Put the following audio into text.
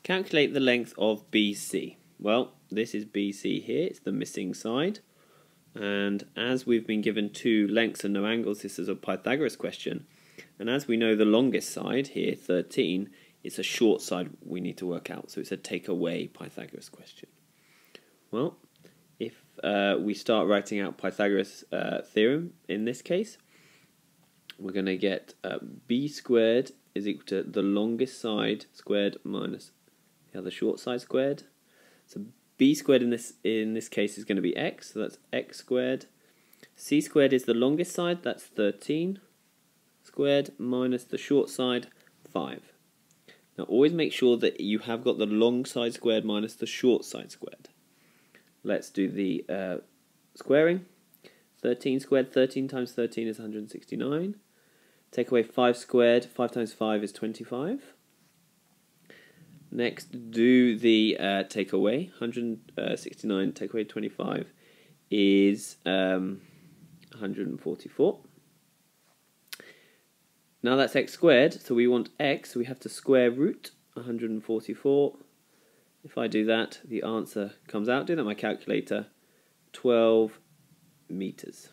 Calculate the length of BC. Well, this is BC here, it's the missing side. And as we've been given two lengths and no angles, this is a Pythagoras question. And as we know, the longest side here, 13, is a short side we need to work out. So it's a take away Pythagoras question. Well, if we start writing out Pythagoras' theorem in this case, we're going to get b squared is equal to the longest side squared minus the other short side squared. So b squared in this case is going to be x, so that's x squared. C squared is the longest side, that's 13 squared, minus the short side, 5. Now always make sure that you have got the long side squared minus the short side squared. Let's do the squaring. 13 squared, 13 times 13 is 169. Take away 5 squared, 5 times 5 is 25. Next, do the take away. 169 take away 25 is 144. Now that's x squared, so we want x, so we have to square root 144. If I do that, the answer comes out, do that on my calculator, 12 meters.